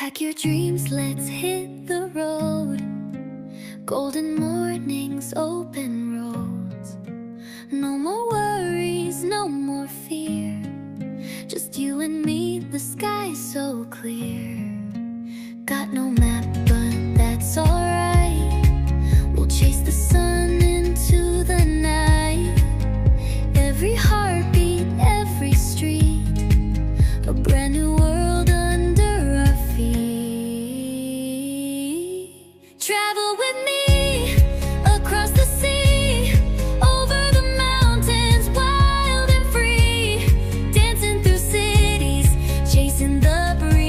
Pack your dreams, let's hit the road. Golden mornings, open roads. No more worries, no more fear. Just you and me, the sky so clear. Got no map, but that's alright. We'll chase the sun into the night. Every heartbeat, every street, a brand new world under our feet. Travel with me across the sea, over the mountains, wild and free, dancing through cities, chasing the breeze.